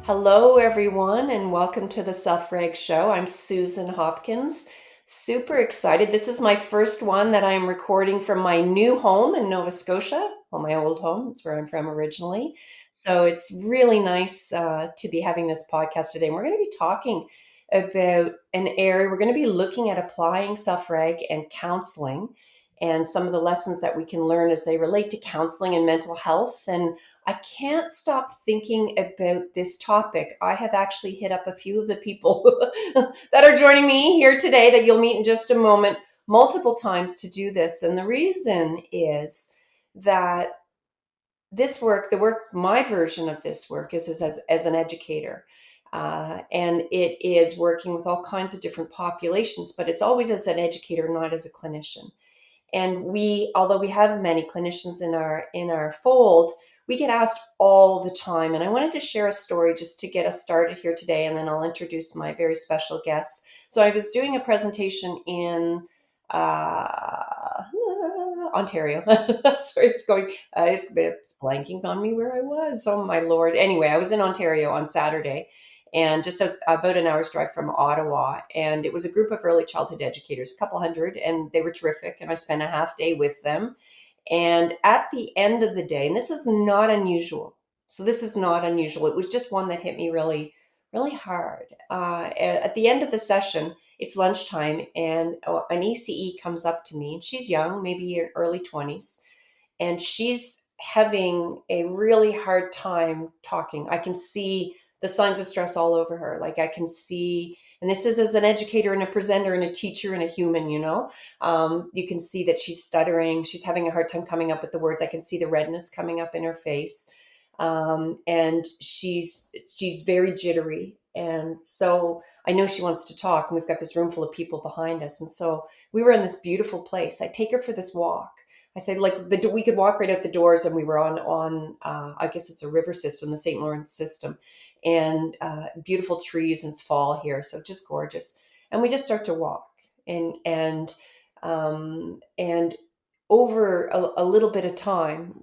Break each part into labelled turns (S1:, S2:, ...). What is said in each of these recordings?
S1: Hello, everyone, and welcome to the Self-Reg Show. I'm Susan Hopkins. Super excited. This is my first one that I'm recording from my new home in Nova Scotia. Well, my old home. It's where I'm from originally. So it's really nice to be having this podcast today. And we're going to be talking about an area. We're going to be looking at applying self-reg and counseling and some of the lessons that we can learn as they relate to counseling and mental health. And I can't stop thinking about this topic. I have actually hit up a few of the people that are joining me here today that you'll meet in just a moment multiple times to do this. And the reason is that this work, my version of this work is as an educator. And it is working with all kinds of different populations, but it's always as an educator, not as a clinician. And although we have many clinicians in our fold, we get asked all the time. And I wanted to share a story just to get us started here today, and then I'll introduce my very special guests. So I was doing a presentation in Ontario. Sorry, it's blanking on me where I was. Oh my Lord. Anyway, I was in Ontario on Saturday, and just about an hour's drive from Ottawa. And it was a group of early childhood educators, a couple hundred, and they were terrific. And I spent a half day with them. And at the end of the day, and this is not unusual. So this is not unusual. It was just one that hit me really, really hard. At the end of the session, it's lunchtime, and an ECE comes up to me, and she's young, maybe in early 20s, and she's having a really hard time talking. I can see the signs of stress all over her. Like I can see, and this is as an educator and a presenter and a teacher and a human, you can see that she's stuttering. She's having a hard time coming up with the words. I can see the redness coming up in her face. And she's very jittery. And so I know she wants to talk, and we've got this room full of people behind us. And so we were in this beautiful place. I take her for this walk. I said, like, we could walk right out the doors, and we were on I guess it's a river system, the St. Lawrence system, and beautiful trees, and it's fall here, so just gorgeous. And we just start to walk, and over a little bit of time,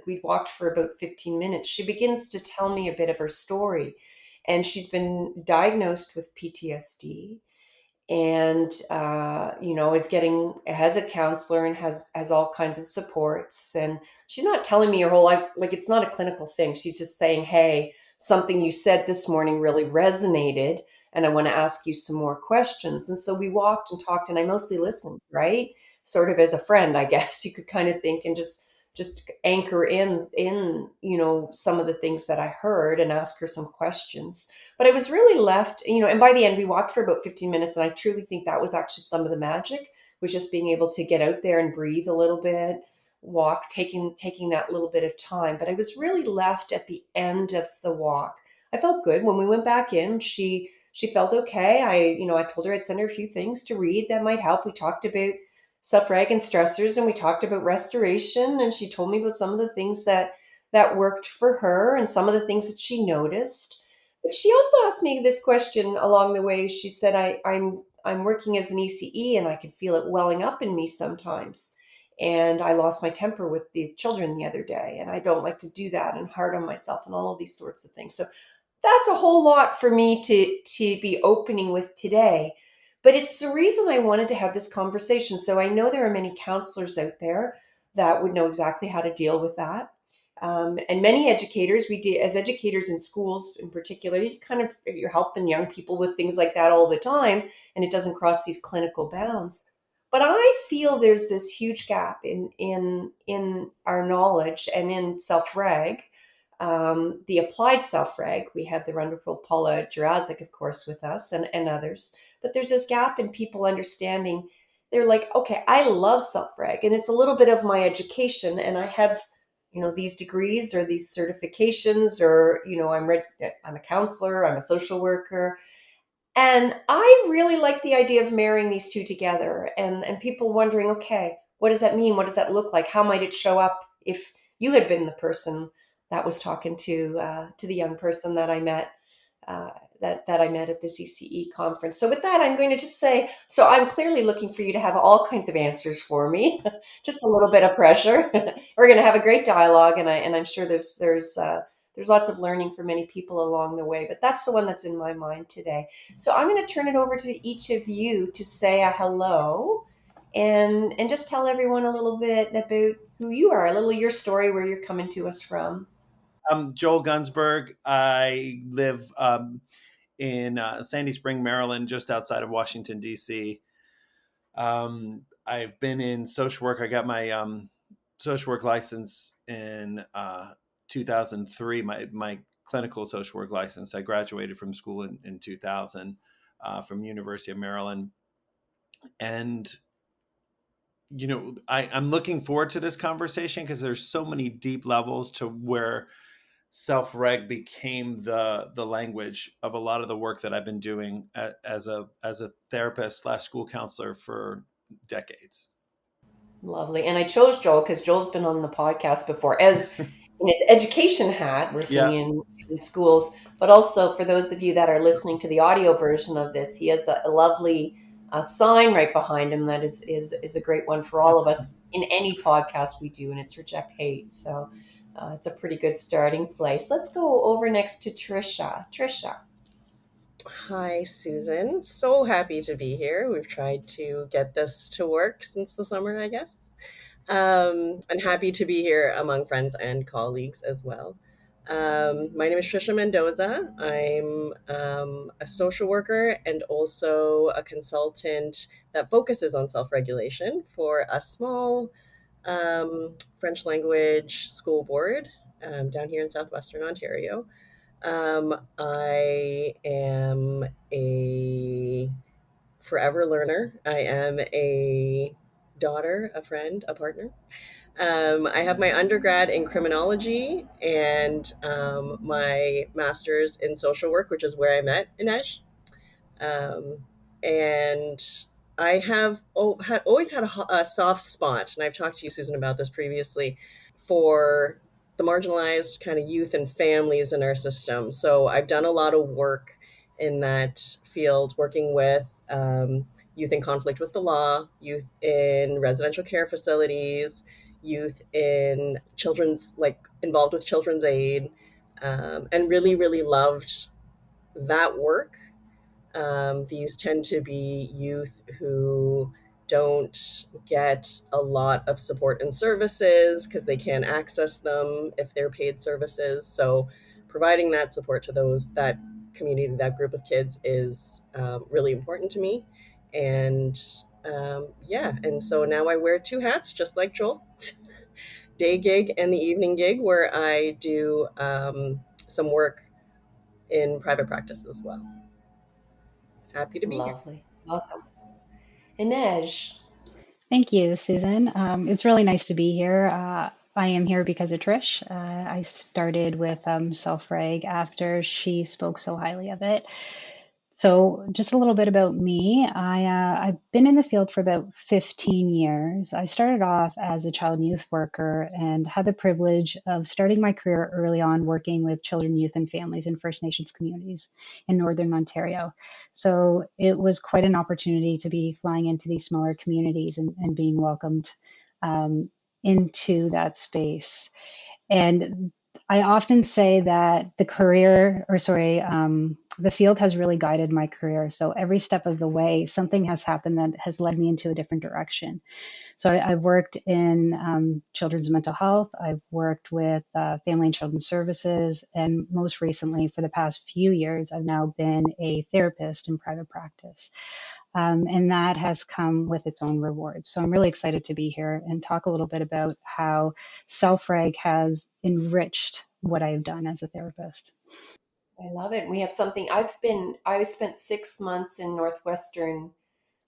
S1: we walked for about 15 minutes. She begins to tell me a bit of her story, and she's been diagnosed with PTSD, and has a counselor and has all kinds of supports. And she's not telling me her whole life, like it's not a clinical thing. She's just saying, hey, something you said this morning really resonated, and I want to ask you some more questions. And so we walked and talked, and I mostly listened, right, sort of as a friend, I guess you could kind of think, and just anchor in some of the things that I heard and ask her some questions. But I was really left, and by the end we walked for about 15 minutes, and I truly think that was actually some of the magic, was just being able to get out there and breathe a little bit, walk, taking that little bit of time. But I was really left at the end of the walk. I felt good when we went back in. She felt okay. I told her I'd send her a few things to read that might help. We talked about self-reg and stressors, and we talked about restoration, and she told me about some of the things that worked for her and some of the things that she noticed. But she also asked me this question along the way. She said, I'm working as an ECE, and I can feel it welling up in me sometimes. And I lost my temper with the children the other day, and I don't like to do that, and hard on myself, and all of these sorts of things. So that's a whole lot for me to be opening with today. But it's the reason I wanted to have this conversation. So I know there are many counselors out there that would know exactly how to deal with that. And many educators, we do, as educators in schools in particular, you're helping young people with things like that all the time, and it doesn't cross these clinical bounds. But I feel there's this huge gap in our knowledge and in self-reg, the applied self-reg. We have the wonderful Paula Jurazic, of course, with us, and others. But there's this gap in people understanding. They're like, okay, I love self-reg, and it's a little bit of my education, and I have these degrees or these certifications, or I'm a counselor, I'm a social worker, and I really like the idea of marrying these two together, and people wondering, okay, what does that mean? What does that look like? How might it show up if you had been the person that was talking to the young person that I met, uh, that I met at this ECE conference? So with that, I'm going to just say, so I'm clearly looking for you to have all kinds of answers for me, just a little bit of pressure. We're going to have a great dialogue, and I'm sure there's there's lots of learning for many people along the way, but that's the one that's in my mind today. So I'm going to turn it over to each of you to say a hello and just tell everyone a little bit about who you are, a little of your story, where you're coming to us from.
S2: I'm Joel Gunzburg. I live in Sandy Spring, Maryland, just outside of Washington, D.C. I've been in social work. I got my social work license in 2003, my clinical social work license. I graduated from school in 2000 from University of Maryland. And, I'm looking forward to this conversation because there's so many deep levels to where self-reg became the language of a lot of the work that I've been doing as a therapist slash school counselor for decades.
S1: Lovely. And I chose Joel because Joel's been on the podcast before as in his education hat, working
S2: Yeah.
S1: in schools, but also for those of you that are listening to the audio version of this, he has a lovely sign right behind him that is a great one for all of us in any podcast we do, and it's Reject Hate. So it's a pretty good starting place. Let's go over next to Trisha. Trisha.
S3: Hi, Susan. So happy to be here. We've tried to get this to work since the summer, I guess. And happy to be here among friends and colleagues as well. My name is Trisha Mendoza. I'm a social worker and also a consultant that focuses on self regulation for a small French language school board down here in Southwestern Ontario. I am a forever learner. I am a daughter, a friend, a partner. I have my undergrad in criminology and my master's in social work, which is where I met Ines. Um, and I have always had a soft spot, and I've talked to you, Susan, about this previously, for the marginalized kind of youth and families in our system. So I've done a lot of work in that field, working with youth in conflict with the law, youth in residential care facilities, youth in children's, like involved with children's aid, and really, really loved that work. These tend to be youth who don't get a lot of support and services because they can't access them if they're paid services. So, providing that support to that community, that group of kids, is really important to me. And yeah, and so now I wear two hats, just like Joel: day gig and the evening gig, where I do some work in private practice as well. Happy to be here.
S1: Lovely. Welcome. Inej.
S4: Thank you, Susan. It's really nice to be here. I am here because of Trish. I started with Self-Reg after she spoke so highly of it. So, just a little bit about me. I've been in the field for about 15 years. I started off as a child and youth worker and had the privilege of starting my career early on working with children, youth, and families in First Nations communities in Northern Ontario. So, it was quite an opportunity to be flying into these smaller communities and being welcomed um, into that space. And I often say that the field has really guided my career. So every step of the way, something has happened that has led me into a different direction. So I've worked in children's mental health. I've worked with family and children's services. And most recently, for the past few years, I've now been a therapist in private practice. And that has come with its own rewards. So I'm really excited to be here and talk a little bit about how self-reg has enriched what I've done as a therapist.
S1: I love it. We have something. I spent 6 months in Northwestern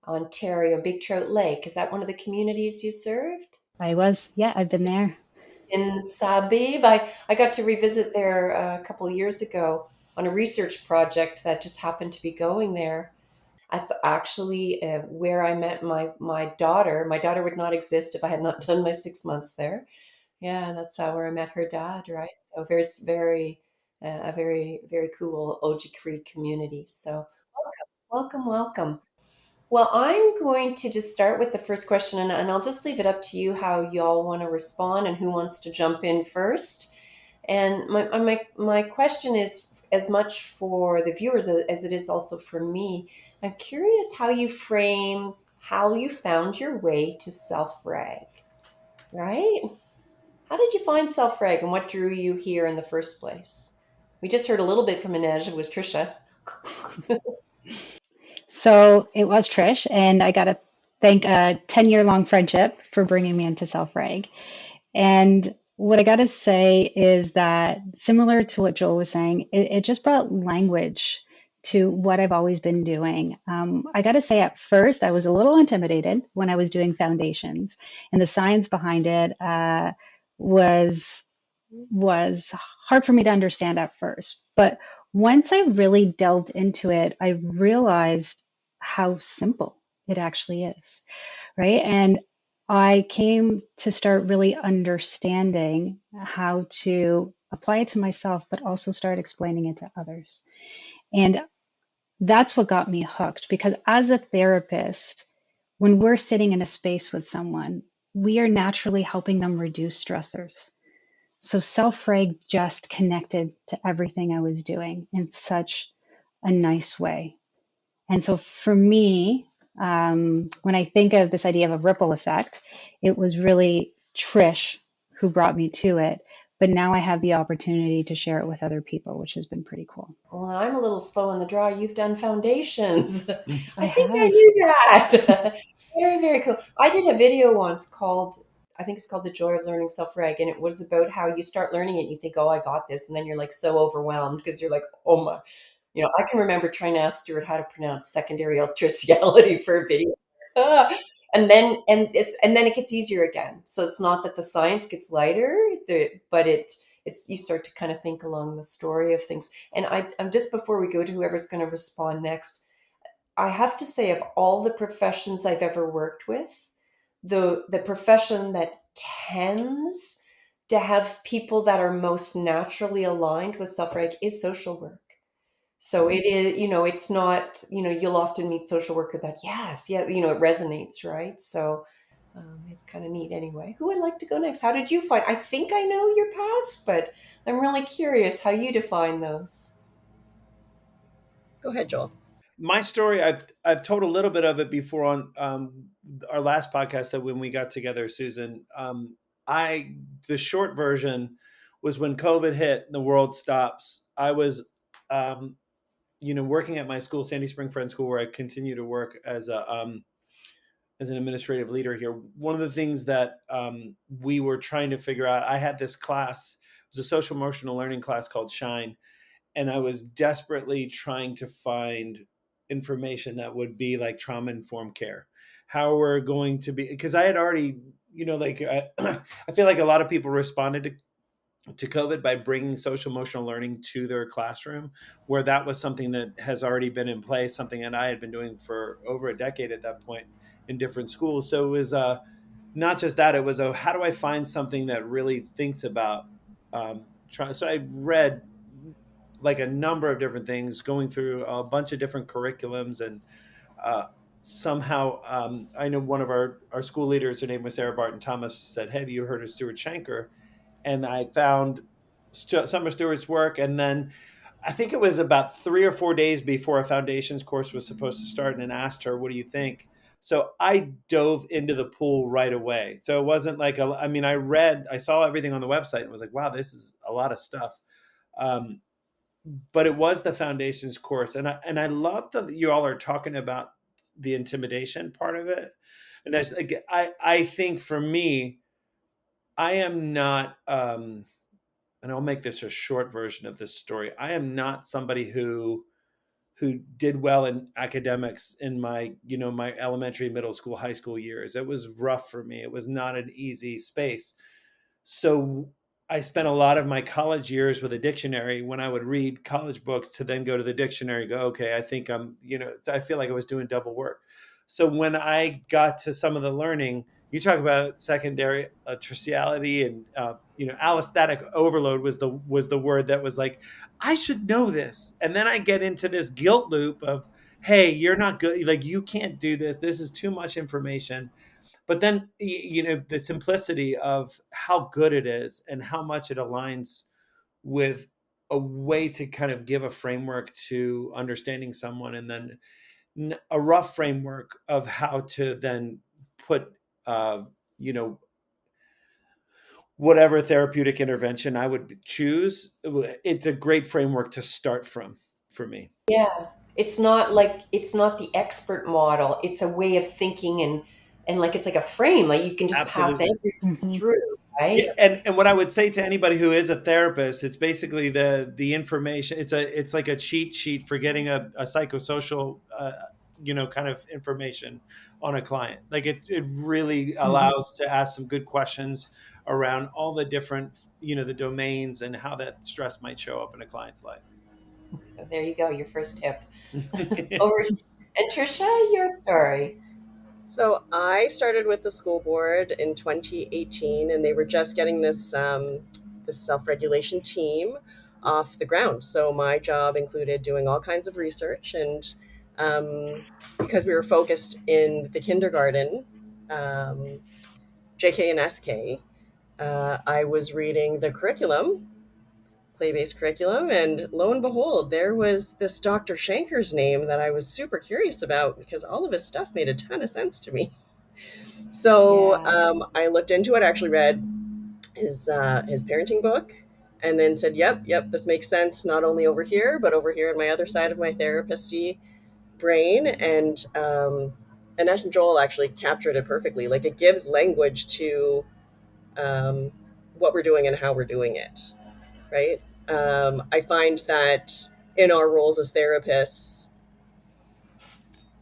S1: Ontario, Big Trout Lake. Is that one of the communities you served?
S4: Yeah, I've been there.
S1: In Sabib. I got to revisit there a couple of years ago on a research project that just happened to be going there. That's actually where I met my daughter. My daughter would not exist if I had not done my 6 months there. Yeah, that's where I met her dad, right? So very, a very, very cool Oji Creek community. So welcome, welcome, welcome. Well, I'm going to just start with the first question, and I'll just leave it up to you how y'all want to respond and who wants to jump in first. And my question is as much for the viewers as it is also for me. I'm curious how you frame how you found your way to self-reg, right? How did you find self-reg and what drew you here in the first place? We just heard a little bit from Ines. It was Trisha.
S4: So it was Trish, and I got to thank a 10-year long friendship for bringing me into Self-Reg. And what I got to say is that similar to what Joel was saying, it just brought language to what I've always been doing. I got to say, at first, I was a little intimidated when I was doing foundations, and the science behind it was was hard for me to understand at first. But once I really delved into it, I realized how simple it actually is, right? And I came to start really understanding how to apply it to myself, but also start explaining it to others. And that's what got me hooked because as a therapist, when we're sitting in a space with someone, we are naturally helping them reduce stressors. So self-reg just connected to everything I was doing in such a nice way. And so for me, when I think of this idea of a ripple effect, it was really Trish who brought me to it. But now I have the opportunity to share it with other people, which has been pretty cool.
S1: Well, I'm a little slow in the draw. You've done foundations.
S4: I
S1: I think I
S4: have.
S1: knew that. Very, very cool. I did a video once called, I think it's called The Joy of Learning Self-Reg, and it was about how you start learning it and you think, oh, I got this. And then you're like so overwhelmed because you're like, oh my. I can remember trying to ask Stuart how to pronounce secondary electricity for a video. Ah. And then it gets easier again. So it's not that the science gets lighter, but it's you start to kind of think along the story of things. And I'm just before we go to whoever's going to respond next, I have to say of all the professions I've ever worked with, the profession that tends to have people that are most naturally aligned with self-reg is social work. So it is, it's not, you'll often meet social worker that, yes, yeah, it resonates, right? So it's kind of neat anyway. Who would like to go next? How did you find? I think I know your paths, but I'm really curious how you define those.
S3: Go ahead, Joel.
S2: My story, I've told a little bit of it before on our last podcast that when we got together, Susan. I The short version was when COVID hit, and the world stops. I was, working at my school, Sandy Spring Friends School, where I continue to work as an administrative leader here. One of the things that we were trying to figure out, I had this class, it was a social emotional learning class called Shine, and I was desperately trying to find information that would be like trauma informed care. How we're going to be, because I had already, I feel like a lot of people responded to COVID by bringing social emotional learning to their classroom, where that was something that has already been in place, something that I had been doing for over a decade at that point in different schools. So it was not just that; it was how do I find something that really thinks about trying. So I read like a number of different things, going through a bunch of different curriculums, and uh, somehow I know one of our school leaders, her name was Sarah Barton Thomas, said, "Hey, have you heard of Stuart Shanker?" And I found some of Stuart's work, and then I think it was about 3 or 4 days before a foundations course was supposed to start, and asked her, "What do you think?" So I dove into the pool right away. So it wasn't like I saw everything on the website and was like, "Wow, this is a lot of stuff." Um, but it was the foundations course, and I love that you all are talking about the intimidation part of it. And I think for me, I am not. And I'll make this a short version of this story. I am not somebody who did well in academics in my elementary, middle school, high school years. It was rough for me. It was not an easy space. So I spent a lot of my college years with a dictionary when I would read college books to then go to the dictionary, go, okay, I think I feel like I was doing double work. So when I got to some of the learning, you talk about secondary tertiality and allostatic overload was the word that was like, I should know this. And then I get into this guilt loop of, hey, you're not good, like you can't do this. This is too much information. But then the simplicity of how good it is and how much it aligns with a way to kind of give a framework to understanding someone, and then a rough framework of how to then put, uh, you know, whatever therapeutic intervention I would choose. It's a great framework to start from for me.
S1: Yeah. It's not like it's not the expert model. It's a way of thinking, and like it's like a frame. Like you can just pass
S2: Absolutely.
S1: everything
S4: Hmm.
S1: through,
S2: Yeah,
S1: right?
S2: and what I would say to anybody who is a therapist, it's basically the information. It's like a cheat sheet for getting a psychosocial, kind of information on a client. Like it really
S4: Hmm.
S2: allows to ask some good questions around all the different, the domains and how that stress might show up in a client's life.
S1: There you go, your first tip. Over and Trisha, your story.
S3: So I started with the school board in 2018, and they were just getting this self-regulation team off the ground. So my job included doing all kinds of research, and because we were focused in the kindergarten, um, JK and SK, I was reading the curriculum, play-based curriculum, and lo and behold, there was this Dr. Shanker's name that I was super curious about because all of his stuff made a ton of sense to me. So
S1: Yeah.
S3: I looked into it. Actually, read his parenting book, and then said, "Yep, yep, this makes sense. Not only over here, but over here on my other side of my therapist-y brain." And Ines and Joel actually captured it perfectly. Like it gives language to um, what we're doing and how we're doing it. Right. I find that in our roles as therapists,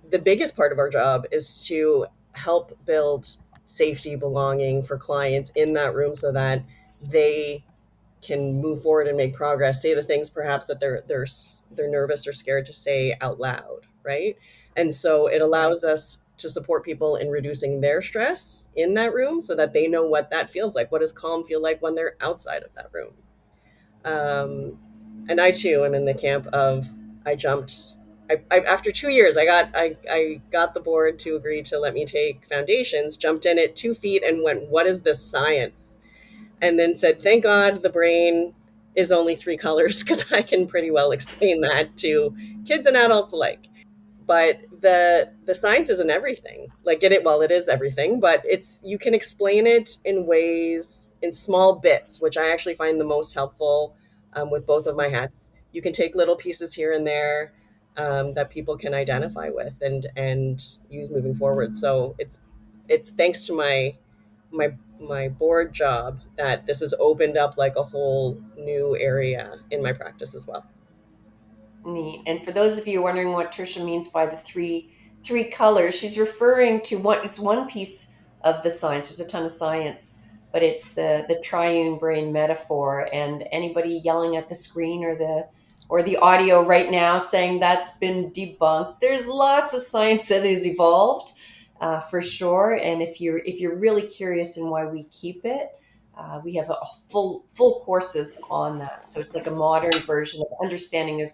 S3: the biggest part of our job is to help build safety, belonging for clients in that room so that they can move forward and make progress, say the things perhaps that they're nervous or scared to say out loud, right? And so it
S1: Right.
S3: allows us to support people in reducing their stress in that room so that they know what that feels like. What does calm feel like when they're outside of that room? Um, and I too am in the camp of I jumped. After 2 years, I got the board to agree to let me take foundations. Jumped in at 2 feet and went, "What is this science?" And then said, "Thank God the brain is only three colors because I can pretty well explain that to kids and adults alike." But the science isn't everything. Like it well, it is everything, but it's you can explain it in ways in small bits, which I actually find the most helpful with both of my hats. You can take little pieces here and there that people can identify with and use moving forward. So it's thanks to my board job that this has opened up like a whole new area in my practice as well.
S1: Neat. And for those of you wondering what Trisha means by the three colors, she's referring to what is one piece of the science. There's a ton of science, but it's the triune brain metaphor. And anybody yelling at the screen or the audio right now saying that's been debunked. There's lots of science that has evolved, for sure. And if you're really curious in why we keep it, we have a full courses on that. So it's like a modern version of understanding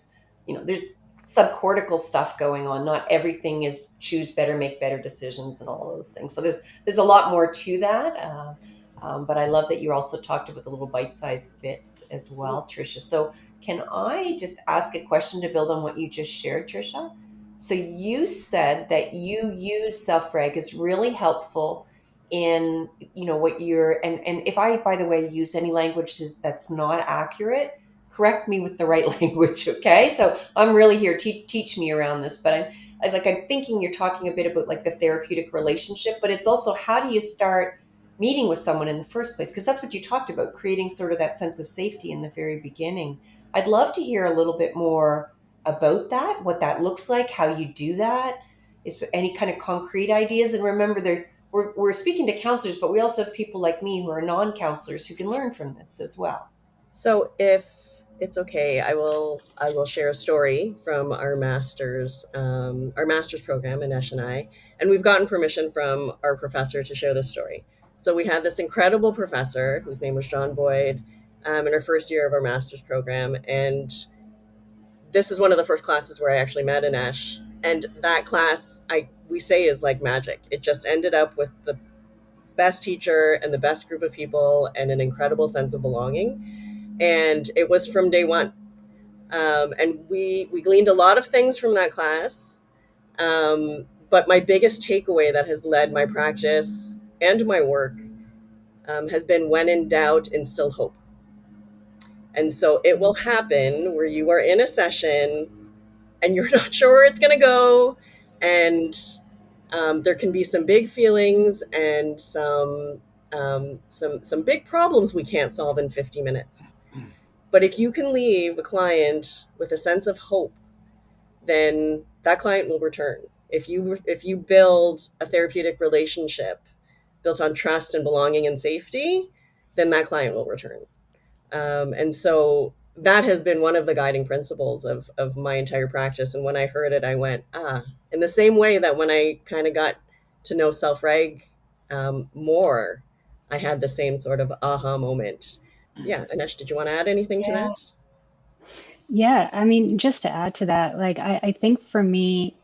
S1: there's subcortical stuff going on. Not everything is choose better, make better decisions, and all those things. So there's a lot more to that. But I love that you also talked about the little bite-sized bits as well, Trisha. So can I just ask a question to build on what you just shared, Trisha? So you said that you use self-reg is really helpful in what you're and if I, by the way, use any language that's not accurate, correct me with the right language, okay? So I'm really here. Teach me around this, but I'm thinking you're talking a bit about like the therapeutic relationship, but it's also how do you start meeting with someone in the first place? Because that's what you talked about, creating sort of that sense of safety in the very beginning. I'd love to hear a little bit more about that, what that looks like, how you do that. Is there any kind of concrete ideas? And remember, we're speaking to counselors, but we also have people like me who are non-counselors who can learn from this as well.
S3: So if it's okay, I will share a story from our master's program, Anesh and I, and we've gotten permission from our professor to share this story. So we had this incredible professor whose name was John Boyd in our first year of our master's program, and this is one of the first classes where I actually met Anesh. And that class, we say, is like magic. It just ended up with the best teacher and the best group of people and an incredible sense of belonging. And it was from day one. And we gleaned a lot of things from that class. But my biggest takeaway that has led my practice and my work has been, when in doubt, instill hope. And so it will happen where you are in a session and you're not sure where it's going to go. And there can be some big feelings and some big problems we can't solve in 50 minutes. But if you can leave a client with a sense of hope, then that client will return. If you build a therapeutic relationship built on trust and belonging and safety, then that client will return. And so that has been one of the guiding principles of my entire practice. And when I heard it, I went, in the same way that when I kind of got to know Self-Reg more, I had the same sort of aha moment. Yeah, Anesh, did you want to add anything to
S1: Yeah.
S3: that?
S4: Yeah, I mean, just to add to that, like I think for me,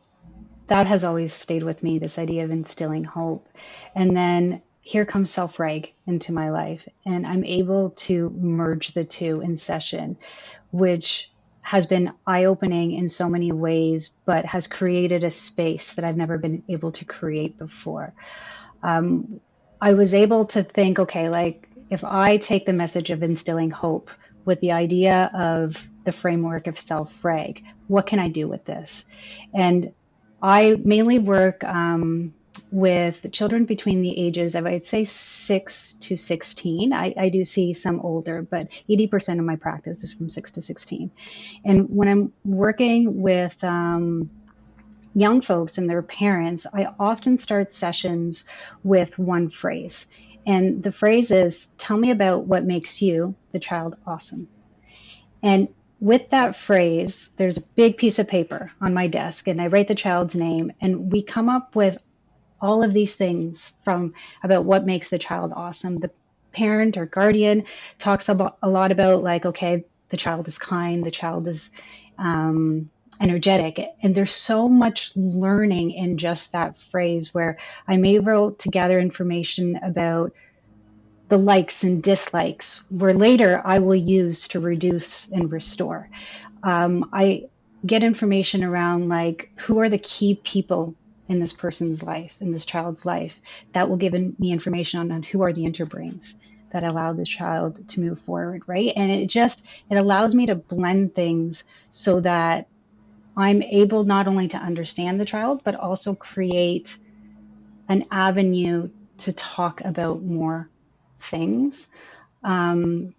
S4: that has always stayed with me, this idea of instilling hope. And then here comes self-reg into my life, and I'm able to merge the two in session, which has been eye-opening in so many ways, but has created a space that I've never been able to create before. um, I was able to think, okay, like if I take the message of instilling hope with the idea of the framework of self-reg, what can I do with this? And I mainly work with children between the ages of, I'd say, 6 to 16. I do see some older, but 80% of my practice is from 6 to 16. And when I'm working with young folks and their parents, I often start sessions with one phrase. And the phrase is, tell me about what makes you, the child, awesome. And with that phrase, there's a big piece of paper on my desk, and I write the child's name, and we come up with all of these things from about what makes the child awesome. The parent or guardian talks about a lot about, like, okay, the child is kind, the child is energetic, and there's so much learning in just that phrase, where I'm able to gather information about the likes and dislikes, where later I will use to reduce and restore. I get information around, like, who are the key people in this person's life, in this child's life, that will give me information on who are the interbrains that allow this child to move forward, right? And it allows me to blend things so that I'm able not only to understand the child, but also create an avenue to talk about more things. Um,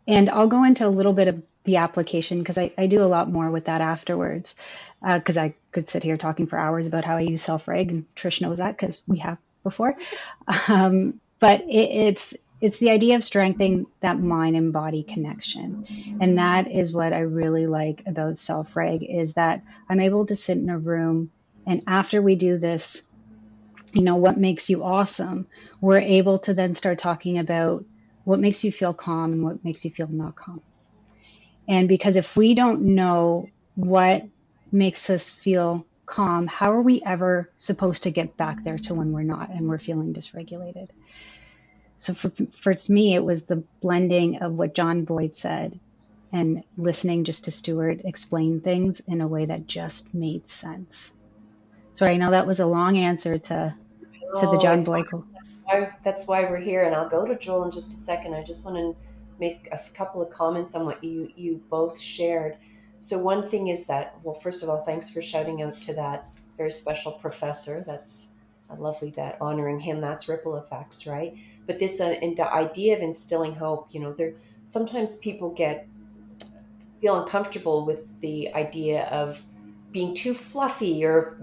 S4: and I'll go into a little bit of the application, because I do a lot more with that afterwards. Because I could sit here talking for hours about how I use self-reg, and Trish knows that because we have before. But it's the idea of strengthening that mind and body connection, and that is what I really like about self-reg, is that I'm able to sit in a room, and after we do this, what makes you awesome, we're able to then start talking about what makes you feel calm and what makes you feel not calm. And because if we don't know what makes us feel calm, how are we ever supposed to get back there to when we're not and we're feeling dysregulated? So for me, it was the blending of what John Boyd said and listening just to Stuart explain things in a way that just made sense. Sorry, I know that was a long answer to the
S1: Oh,
S4: John
S1: it's
S4: Boyd.
S1: that's why we're here, and I'll go to Joel in just a second. I just want to make a couple of comments on what you both shared. So one thing is that, well, first of all, thanks for shouting out to that very special professor. That's lovely, that honoring him. That's ripple effects, right? But this and the idea of instilling hope. There sometimes people feel uncomfortable with the idea of being too fluffy, or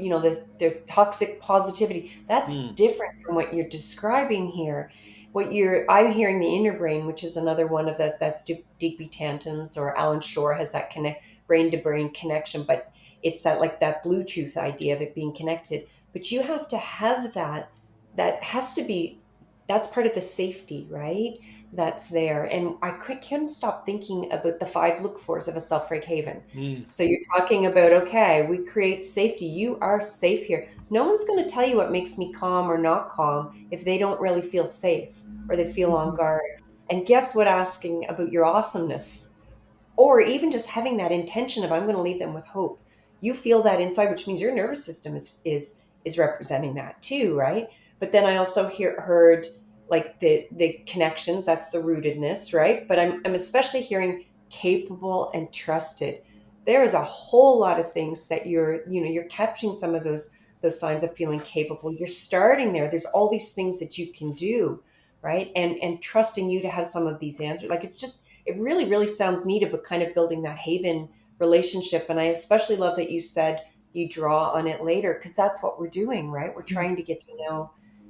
S1: their toxic positivity. That's
S2: Mm.
S1: different from what you're describing here. I'm hearing the inner brain, which is another one of that's Digby Tantrums, or Alan Shore has that brain to brain connection, but it's that, like, that Bluetooth idea of it being connected. But you have to have that has to be, that's part of the safety, right? That's there. And can't stop thinking about the five look fors of a self-reg haven.
S2: Mm.
S1: So you're talking about, okay, we create safety. You are safe here. No one's going to tell you what makes me calm or not calm if they don't really feel safe or they feel on
S4: Mhm.
S1: guard. And guess what? Asking about your awesomeness, or even just having that intention of I'm going to leave them with hope. You feel that inside, which means your nervous system is representing that too, right? But then I also heard like the connections, that's the rootedness, right? But I'm especially hearing capable and trusted. There is a whole lot of things that you're capturing some of those signs of feeling capable. You're starting there. There's all these things that you can do, right? And trusting you to have some of these answers. Like it's just, it really, really sounds neat, but kind of building that haven relationship. And I especially love that you said you draw on it later, because that's what we're doing, right? We're trying to get to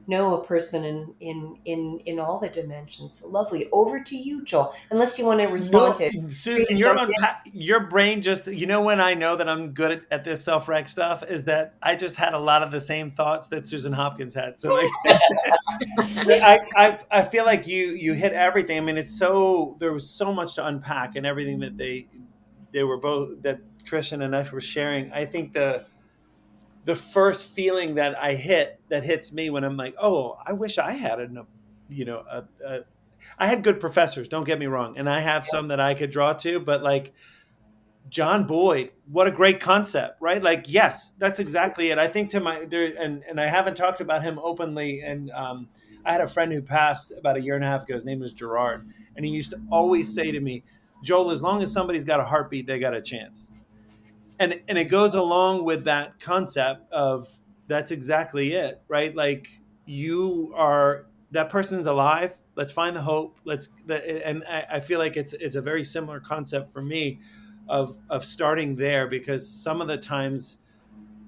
S1: know a person in all the dimensions. So lovely. Over to you, Joel. Unless you want to respond
S2: No,
S1: to
S2: Susan, your brain just, when I know that I'm good at this self-reg stuff is that I just had a lot of the same thoughts that Susan Hopkins had. So like, I feel like you hit everything. I mean, there was so much to unpack and everything that they were both, that Trisha and Anesh were sharing. I think the first feeling that that hits me when I'm like, oh, I wish I had you know, I had good professors, don't get me wrong. And I have some that I could draw to, but like John Boyd, what a great concept, right? Like, yes, that's exactly it. I think and I haven't talked about him openly. And I had a friend who passed about a year and a half ago. His name was Gerard. And he used to always say to me, Joel, as long as somebody's got a heartbeat, they got a chance. And it goes along with that concept of that's exactly it, right? Like that person's alive. Let's find the hope. And I feel like it's a very similar concept for me of starting there, because some of the times,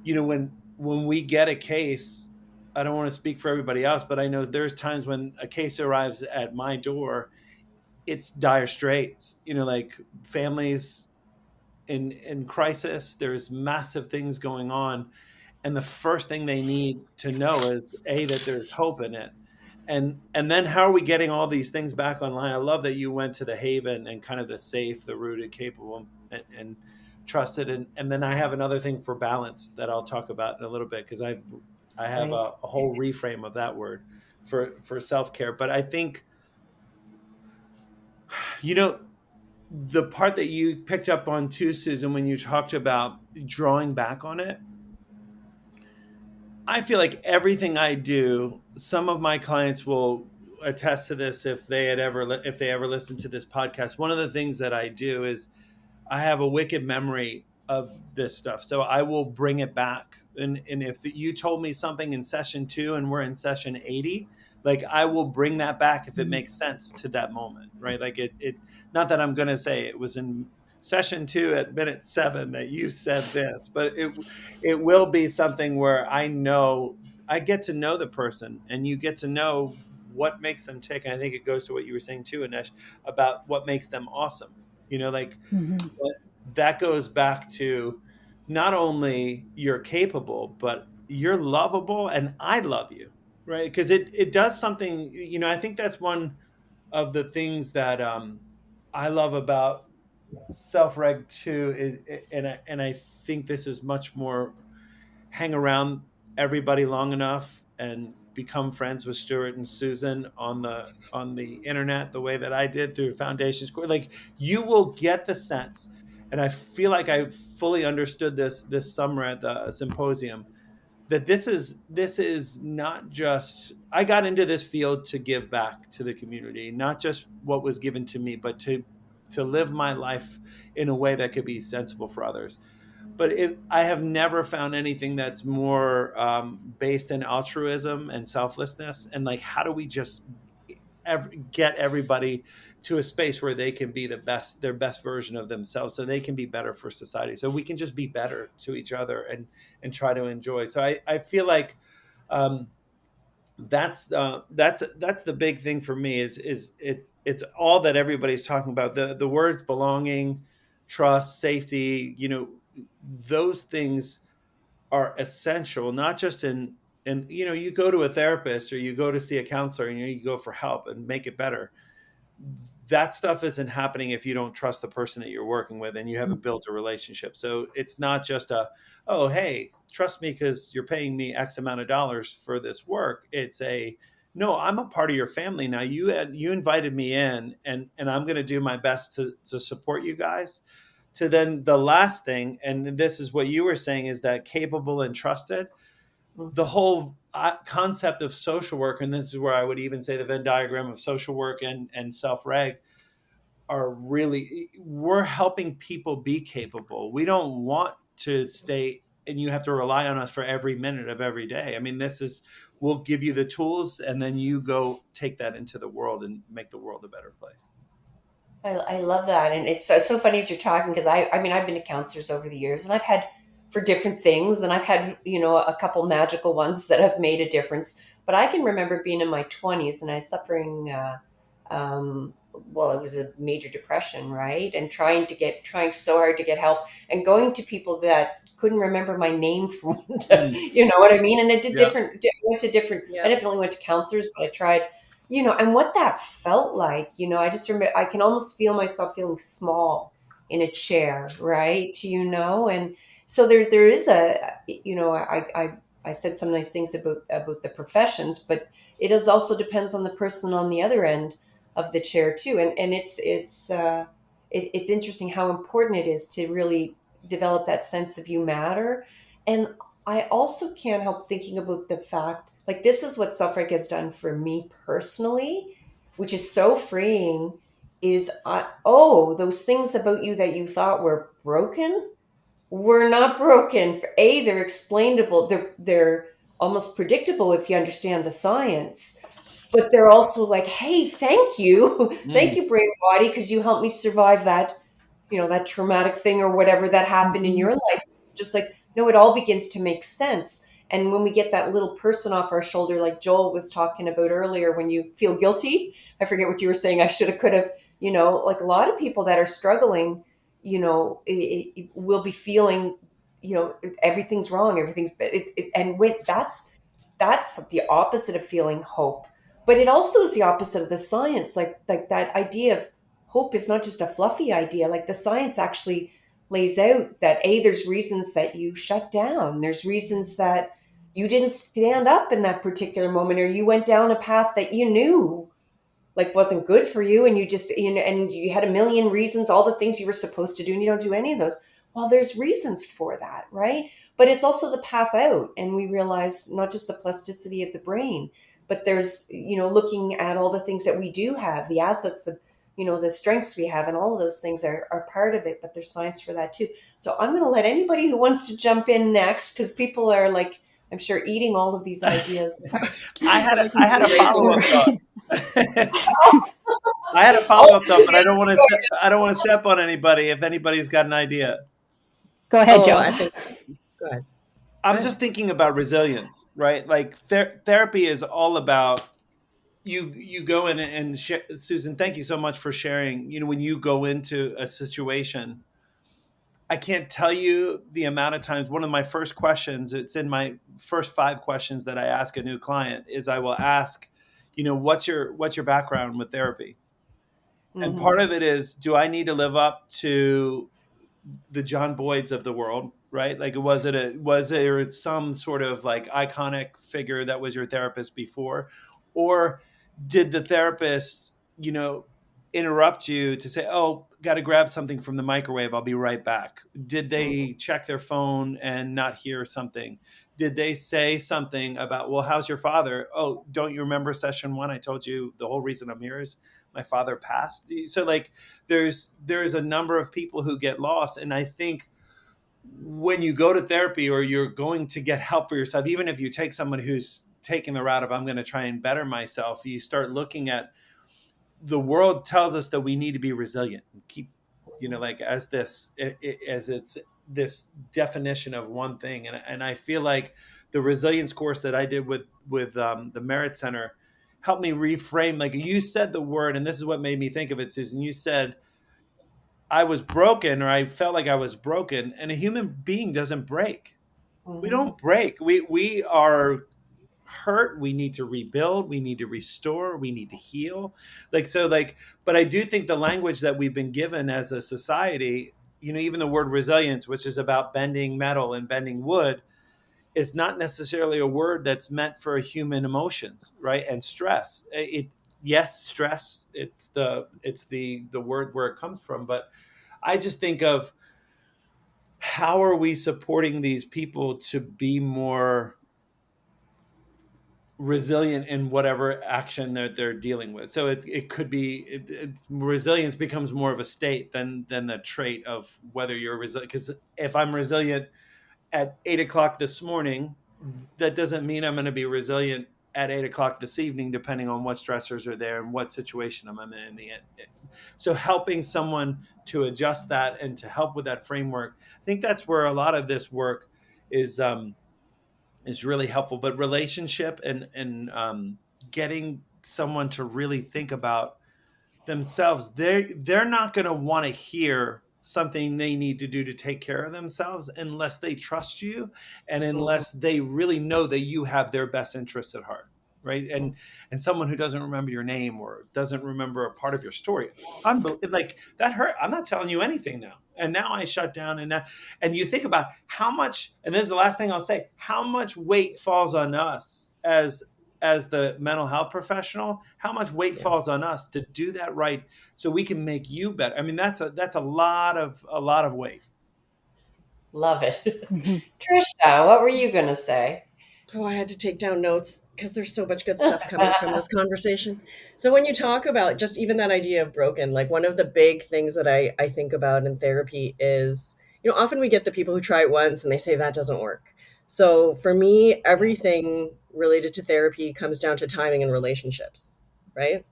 S2: when we get a case, I don't want to speak for everybody else, but I know there's times when a case arrives at my door, it's dire straits, like families in crisis, there's massive things going on, and the first thing they need to know is that there's hope in it. And then how are we getting all these things back online? I love that you went to the haven and kind of the safe, the rooted, capable, and trusted. And then I have another thing for balance that I'll talk about in a little bit, because I have
S1: nice.
S2: a whole reframe of that word for self-care. But I think, you know the part that you picked up on too, Susan, when you talked about drawing back on it, I feel like everything I do, some of my clients will attest to this if they ever listened to this podcast. One of the things that I do is I have a wicked memory of this stuff. So I will bring it back. And if you told me something in session 2 and we're in session 80, like I will bring that back if it makes sense to that moment, right? Like not that I'm going to say it was in session 2 at minute 7 that you said this, but it will be something where I get to know the person, and you get to know what makes them tick. And I think it goes to what you were saying too, Anesh, about what makes them awesome. Like,
S4: Mhm.
S2: but that goes back to not only you're capable, but you're lovable, and I love you, right? Because it does something. I think that's one of the things that I love about self-reg too. And I think this is much more hang around everybody long enough and become friends with Stuart and Susan on the internet the way that I did through Foundation Square. Like, you will get the sense, and I feel like I fully understood this summer at the symposium, that this is not just, I got into this field to give back to the community, not just what was given to me, but to live my life in a way that could be sensible for others. But I have never found anything that's more based in altruism and selflessness. And like, how do we just get everybody to a space where they can be their best version of themselves, so they can be better for society, so we can just be better to each other and try to enjoy. So I feel like um, that's the big thing for me, is it's all that everybody's talking about, the words belonging, trust, safety, those things are essential, not just and you go to a therapist or you go to see a counselor and you go for help and make it better. That stuff isn't happening if you don't trust the person that you're working with and you haven't built a relationship. So it's not just oh, hey, trust me because you're paying me X amount of dollars for this work. It's no, I'm a part of your family now. You invited me in, and I'm going to do my best to support you guys. To then the last thing, and this is what you were saying, is that capable and trusted. The whole concept of social work, and this is where I would even say the Venn diagram of social work and self-reg are really, we're helping people be capable. We don't want to stay and you have to rely on us for every minute of every day. I mean, this is, we'll give you the tools and then you go take that into the world and make the world a better place.
S1: I love that. And it's so funny as you're talking, because I mean, I've been to counselors over the years, and I've had for different things, and I've had, a couple magical ones that have made a difference. But I can remember being in my 20s and I was suffering, well, it was a major depression, right? And trying so hard to get help and going to people that couldn't remember my name from, you know what I mean? And it did
S2: Yeah.
S1: went to different,
S3: Yeah.
S1: I definitely went to counselors, but I tried, and what that felt like, I just remember I can almost feel myself feeling small in a chair, right? And so there is I said some nice things about the professions, but it is also depends on the person on the other end of the chair too. And it's interesting how important it is to really develop that sense of you matter. And I also can't help thinking about the fact, like, this is what Self-Reg has done for me personally, which is so freeing, is, those things about you that you thought were broken were not broken. They're explainable. They're almost predictable if you understand the science. But they're also like, hey, thank you. Thank you, brave body, because you helped me survive that traumatic thing or whatever that happened in
S4: Mhm.
S1: your life. It's just like, no, it all begins to make sense. And when we get that little person off our shoulder, like Joel was talking about earlier, when you feel guilty, I forget what you were saying, I should have, could have, like a lot of people that are struggling, will be feeling, everything's wrong, and that's the opposite of feeling hope. But it also is the opposite of the science. Like that idea of hope is not just a fluffy idea. Like, the science actually lays out that there's reasons that you shut down. There's reasons that you didn't stand up in that particular moment, or you went down a path that you knew like wasn't good for you, and you just, and you had a million reasons, all the things you were supposed to do, and you don't do any of those. Well, there's reasons for that, right? But it's also the path out, and we realize not just the plasticity of the brain, but there's, looking at all the things that we do have, the assets, the strengths we have, and all of those things are part of it. But there's science for that too. So I'm going to let anybody who wants to jump in next, because people are, like, I'm sure, eating all of these ideas.
S2: I had a follow up thought. I had a
S1: Oh,
S2: follow up thought, but I don't want to step on anybody. If anybody's got an idea,
S4: Go ahead,
S3: Oh,
S4: Joe.
S3: I think. Go ahead.
S2: I'm just thinking about resilience, right? Like therapy is all about you go in and Susan, thank you so much for sharing. When you go into a situation, I can't tell you the amount of times. One of my first questions, it's in my first 5 questions that I ask a new client, is I will ask, what's your background with therapy? And part
S1: mhm.
S2: of it is, do I need to live up to the John Boyds of the world, right? Like, was there some sort of like iconic figure that was your therapist before, or did the therapist, interrupt you to say, "Oh, got to grab something from the microwave. I'll be right back." Did
S1: Mhm.
S2: they check their phone and not hear something? Did they say something about, "Well, how's your father?" "Oh, don't you remember session 1? I told you the whole reason I'm here is my father passed." So, like, there's a number of people who get lost, and I think when you go to therapy or you're going to get help for yourself, even if you take someone who's taking the route of, I'm going to try and better myself, you start looking at, the world tells us that we need to be resilient and keep, like, as it's this definition of one thing. And I feel like the resilience course that I did with the Merit Center helped me reframe. Like, you said the word, and this is what made me think of it, Susan. You said, I was broken, or I felt like I was broken, and a human being doesn't break. We
S1: Mhm.
S2: don't break. We are hurt. We need to rebuild. We need to restore. We need to heal. But I do think the language that we've been given as a society, even the word resilience, which is about bending metal and bending wood, is not necessarily a word that's meant for human emotions, right? And stress. Yes, stress. It's the word where it comes from. But I just think of, how are we supporting these people to be more resilient in whatever action that they're dealing with. So it could be, resilience becomes more of a state than the trait of whether you're resilient. Because if I'm resilient at 8 o'clock this morning, that doesn't mean I'm going to be resilient at 8 o'clock this evening, depending on what stressors are there and what situation I'm in the end. So helping someone to adjust that and to help with that framework, I think that's where a lot of this work is is really helpful. But relationship and getting someone to really think about themselves, they're not going to want to hear something they need to do to take care of themselves unless they trust you, and
S1: Mhm.
S2: unless they really know that you have their best interests at heart, right? And someone who doesn't remember your name or doesn't remember a part of your story, like that hurt. I'm not telling you anything now, and now I shut down. And you think about how much, and this is the last thing I'll say, how much weight falls on us as the mental health professional, how much weight
S3: Yeah.
S2: falls on us to do that right, so we can make you better. I mean, that's a lot of weight.
S1: Love it.
S4: Mhm.
S1: Trisha, what were you going to say?
S3: Oh, I had to take down notes because there's so much good stuff coming from this conversation. So when you talk about just even that idea of broken, like one of the big things that I think about in therapy is, often we get the people who try it once and they say that doesn't work. So for me, everything related to therapy comes down to timing and relationships, right?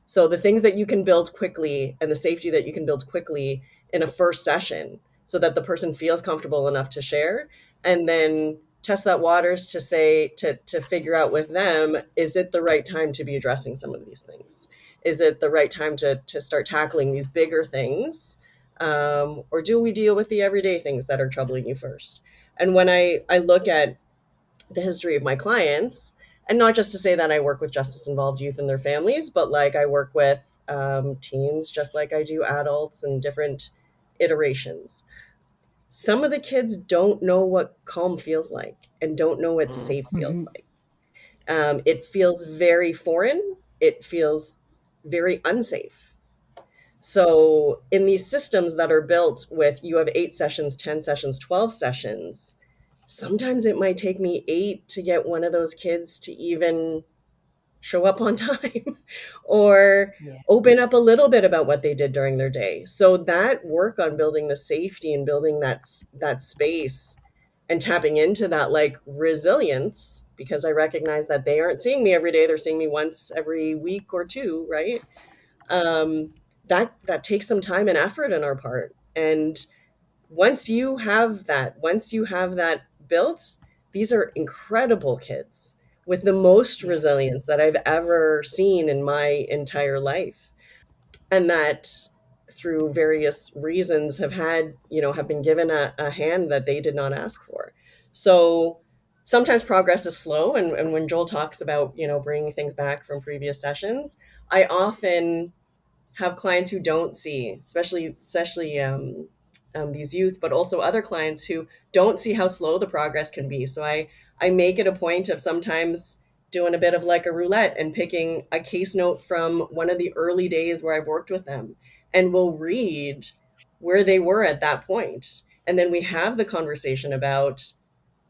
S3: So the things that you can build quickly and the safety that you can build quickly in a first session so that the person feels comfortable enough to share, and then test that waters to say to figure out with them, is it the right time to be addressing some of these things? Is it the right time to start tackling these bigger things? Or do we deal with the everyday things that are troubling you first? And when I look at the history of my clients, and not just to say that I work with justice involved youth and their families, but like I work with teens just like I do adults and different iterations. Some of the kids don't know what calm feels like and don't know what
S1: Mm.
S3: safe feels
S4: Mhm.
S3: like. It feels very foreign, it feels very unsafe. So, in these systems that are built with, you have 8 sessions, 10 sessions, 12 sessions, sometimes it might take me 8 to get one of those kids to even show up on time or
S1: Yeah.
S3: open up a little bit about what they did during their day. So that work on building the safety and building that space and tapping into that like resilience, because I recognize that they aren't seeing me every day, they're seeing me once every week or two, right? um, that takes some time and effort on our part. And once you have that built, these are incredible kids with the most
S1: Yeah.
S3: resilience that I've ever seen in my entire life. And that through various reasons have been given a hand that they did not ask for. So sometimes progress is slow. And when Joel talks about, bringing things back from previous sessions, I often have clients who don't see, especially these youth, but also other clients who don't see how slow the progress can be. So I make it a point of sometimes doing a bit of like a roulette and picking a case note from one of the early days where I've worked with them, and we'll read where they were at that point. And then we have the conversation about,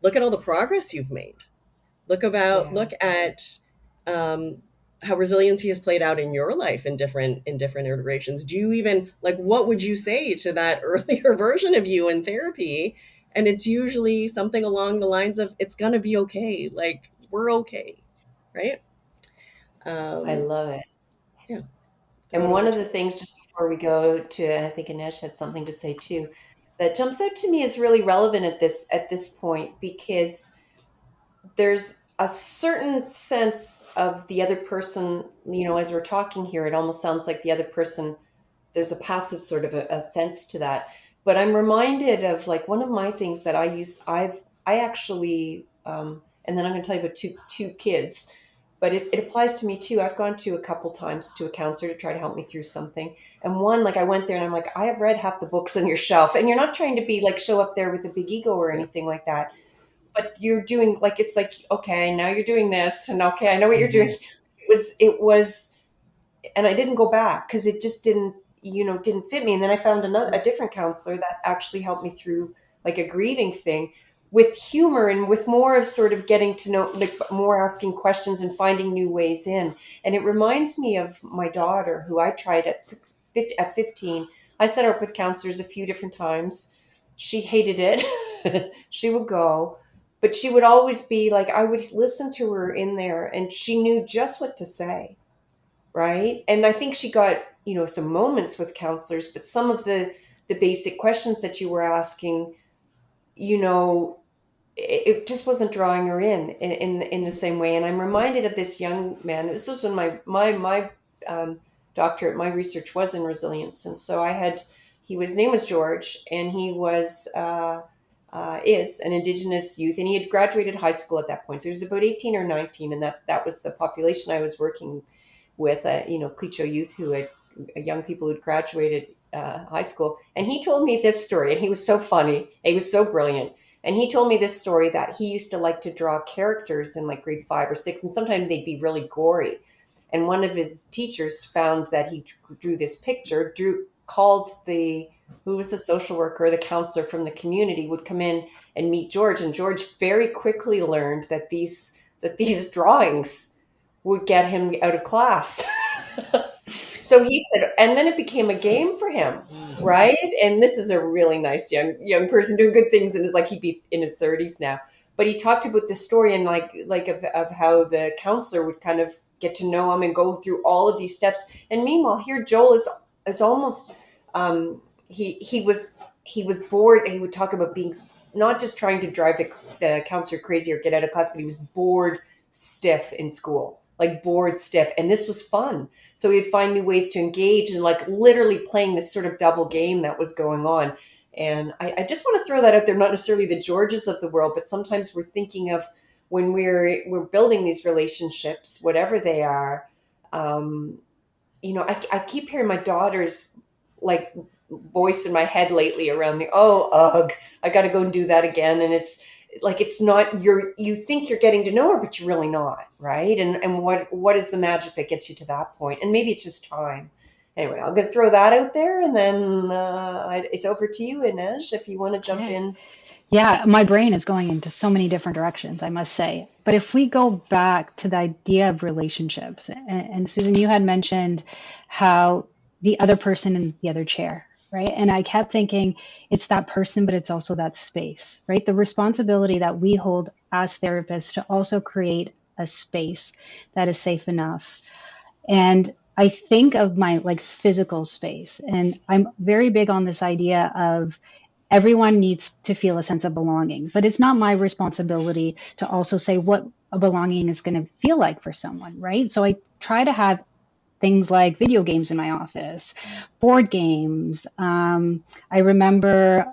S3: look at all the progress you've made.
S1: Yeah.
S3: Look at um, how resiliency has played out in your life in different iterations. Do you even like, what would you say to that earlier version of you in therapy? And it's usually something along the lines of, it's gonna be okay. Like, we're okay, right?
S1: I
S3: Um,
S1: love it.
S3: yeah, throw
S1: And
S3: it
S1: one
S3: over
S1: of
S3: to
S1: the
S3: you.
S1: things, just before we go to, and I think Ines had something to say too, that jumps out to me is really relevant at this point, because there's a certain sense of the other person, as we're talking here, it almost sounds like the other person, there's a passive sort of a sense to that. But I'm reminded of like one of my things that I actually, and then I'm going to tell you about two kids, but it applies to me too. I've gone to a couple times to a counselor to try to help me through something. And one, like I went there and I'm like, I have read half the books on your shelf, and you're not trying to be like show up there with a big ego or
S3: Yeah.
S1: anything like that. but you're doing like, it's like, okay, now you're doing this, and okay, I know what you're doing.
S2: Hmm.
S1: It was, and I didn't go back because it just didn't, didn't fit me. And then I found a different counselor that actually helped me through like a grieving thing with humor and with more of sort of getting to know, like more asking questions and finding new ways in. And it reminds me of my daughter, who I tried at 15. I set her up with counselors a few different times. She hated it. She would go, but she would always be like, I would listen to her in there, and she knew just what to say, right? And I think she got, some moments with counselors, but some of the basic questions that you were asking, you know, it just wasn't drawing her in the same way. And I'm reminded of this young man. This was when my doctorate, my research was in resilience, and so I had his name was George, and he was is an Indigenous youth, and he had graduated high school at that point. So he was about 18 or 19, and that was the population I was working with, Clicho youth who had young people who'd graduated high school. And he told me this story, and he was so funny. He was so brilliant. And he told me this story that he used to like to draw characters in like grade 5 or 6, and sometimes they'd be really gory. And one of his teachers found that he drew this picture, called who was the social worker, the counselor from the community, would come in and meet George. And George very quickly learned that these drawings would get him out of class. So he said, and then it became a game for him, right? And this is a really nice young person doing good things, and is like, he'd be in his 30s now. But he talked about this story, and like of how the counselor would kind of get to know him and go through all of these steps. And meanwhile, here Joel is almost he was bored. And he would talk about being not just trying to drive the counselor crazy or get out of class, but he was bored stiff in school, like bored stiff. And this was fun. So he'd find new ways to engage, and like literally playing this sort of double game that was going on. And I just want to throw that out there, not necessarily the Georges of the world, but sometimes we're thinking of, when we're building these relationships, whatever they are. I keep hearing my daughter's like voice in my head lately around ugh, I got to go and do that again. And it's like, it's not, you think you're getting to know her, but you're really not, right? And what is the magic that gets you to that point? And maybe it's just time. Anyway, I'm going to throw that out there, and then it's over to you, Ines, if you want to jump
S4: Okay.
S1: in.
S4: Yeah, my brain is going into so many different directions, I must say. But if we go back to the idea of relationships, and Susan, you had mentioned how the other person in the other chair, right? And I kept thinking it's that person, but it's also that space, right? The responsibility that we hold as therapists to also create a space that is safe enough. And I think of my like physical space, and I'm very big on this idea of everyone needs to feel a sense of belonging, but it's not my responsibility to also say what a belonging is going to feel like for someone, right? So I try to have things like video games in my office, board games. I remember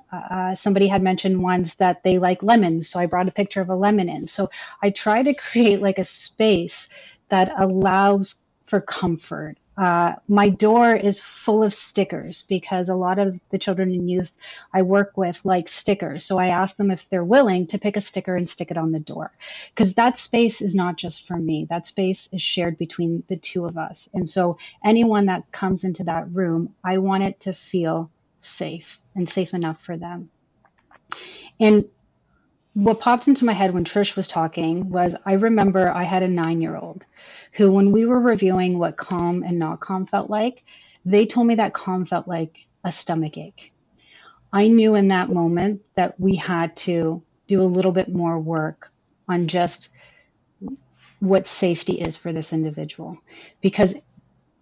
S4: somebody had mentioned once that they like lemons, so I brought a picture of a lemon in. So I try to create like a space that allows for comfort. My door is full of stickers because a lot of the children and youth I work with like stickers. So I ask them if they're willing to pick a sticker and stick it on the door, because that space is not just for me. That space is shared between the two of us. And so anyone that comes into that room, I want it to feel safe and safe enough for them. And what popped into my head when Trish was talking was I remember I had a 9-year-old who, when we were reviewing what calm and not calm felt like, they told me that calm felt like a stomach ache. I knew in that moment that we had to do a little bit more work on just what safety is for this individual. Because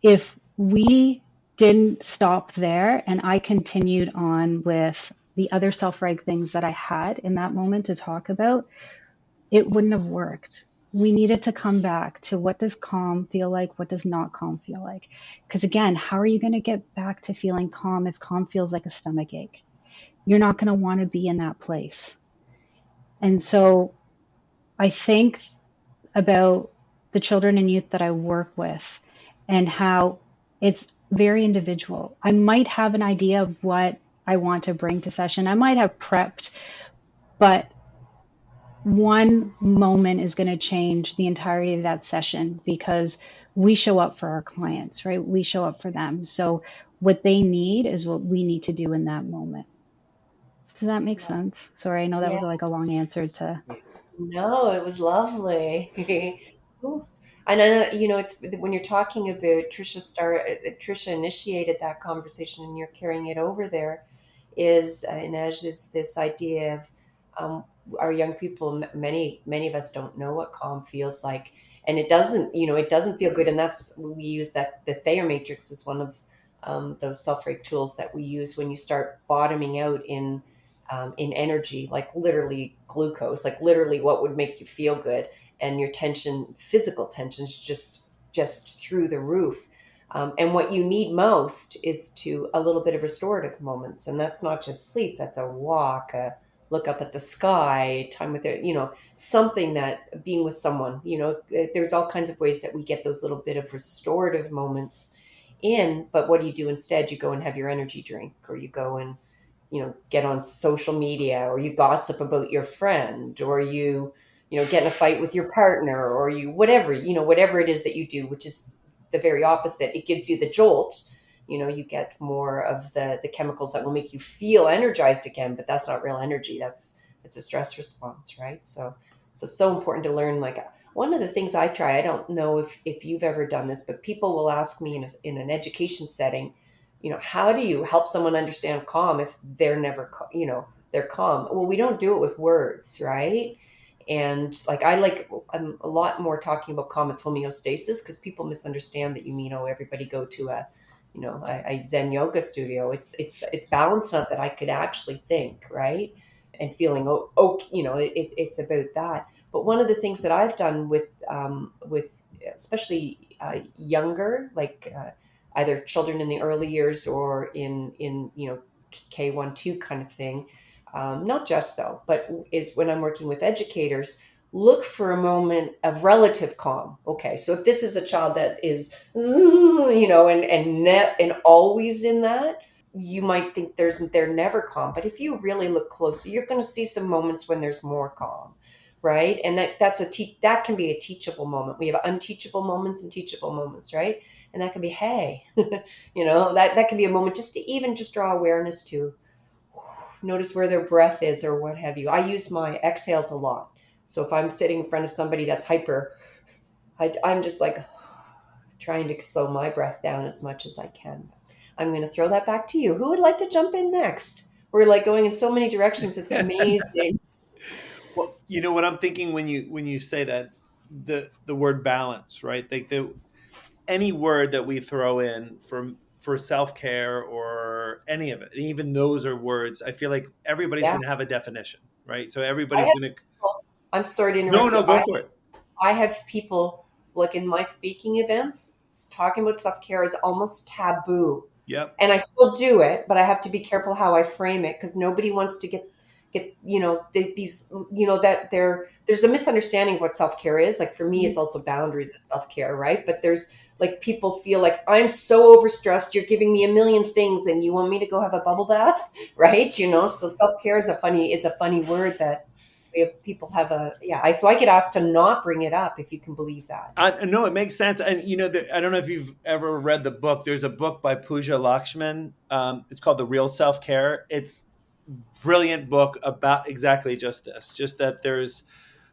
S4: if we didn't stop there and I continued on with the other self-reg things that I had in that moment to talk about, it wouldn't have worked. We needed to come back to what does calm feel like? What does not calm feel like? Because again, how are you going to get back to feeling calm if calm feels like a stomach ache? You're not going to want to be in that place. And so I think about the children and youth that I work with and how it's very individual. I might have an idea of what I want to bring to session. I might have prepped, but one moment is going to change the entirety of that session because we show up for our clients, right? We show up for them. So what they need is what we need to do in that moment. Does that make sense? Sorry, I know that
S1: Yeah.
S4: was like a long answer to.
S1: No, it was lovely. Ooh. And I know, it's when you're talking about Trisha initiated that conversation and you're carrying it over there Inej, is this idea of um, our young people, many of us don't know what calm feels like. And it doesn't feel good. And we use that, the Thayer matrix is one of those self-reg tools that we use when you start bottoming out in energy, like literally glucose, like literally what would make you feel good, and your tension, physical tensions, just through the roof. And what you need most is to a little bit of restorative moments, and that's not just sleep. That's a walk, a look up at the sky, time with it, something that being with someone. There's all kinds of ways that we get those little bit of restorative moments in. But what do you do instead? You go and have your energy drink, or you go and get on social media, or you gossip about your friend, or you get in a fight with your partner, or you whatever it is that you do, which is the very opposite. It gives you the jolt. You get more of the chemicals that will make you feel energized again, but that's not real energy. It's a stress response, right? So important to learn. Like, one of the things I try, I don't know if you've ever done this, but people will ask me in an education setting, how do you help someone understand calm if they're never, they're calm? Well, we don't do it with words, right? And like, I'm a lot more talking about calm as homeostasis, because people misunderstand that you mean, oh, everybody go to a Zen yoga studio. It's balance enough that I could actually think, right? And feeling, it's about that. But one of the things that I've done with especially younger, like either children in the early years or in K1 2 kind of thing, not just though, but is when I'm working with educators, look for a moment of relative calm. Okay, so if this is a child that is and always in that, you might think they're never calm. But if you really look closer, you're going to see some moments when there's more calm, right? And that can be a teachable moment. We have unteachable moments and teachable moments, right? And that can be, hey, that can be a moment just to even just draw awareness to notice where their breath is or what have you. I use my exhales a lot. So if I'm sitting in front of somebody that's hyper, I'm just like trying to slow my breath down as much as I can. I'm going to throw that back to you. Who would like to jump in next? We're like going in so many directions. It's amazing.
S2: Well, you know what I'm thinking when you say that, the word balance, right? Like any word that we throw in for self-care or any of it, and even those are words, I feel like everybody's
S1: Yeah.
S2: going to have a definition, right? So
S1: I
S2: everybody's
S1: have
S2: going to.
S1: people, I'm sorry to
S2: No,
S1: interrupt you.
S2: no, go for it.
S1: I have people, like, in my speaking events, talking about self care is almost taboo.
S2: Yep.
S1: And I still do it, but I have to be careful how I frame it, because nobody wants to get these, that there's a misunderstanding of what self care is. Like, for me, it's also boundaries of self care, right? But there's like, people feel like, I'm so overstressed. You're giving me a million things, and you want me to go have a bubble bath, right? So self care is a funny word that we have. People have so I get asked to not bring it up, if you can believe that.
S2: No, it makes sense. And I don't know if you've ever read the book. There's a book by Pooja Lakshman. It's called The Real Self Care. It's brilliant book about exactly just this, just that there's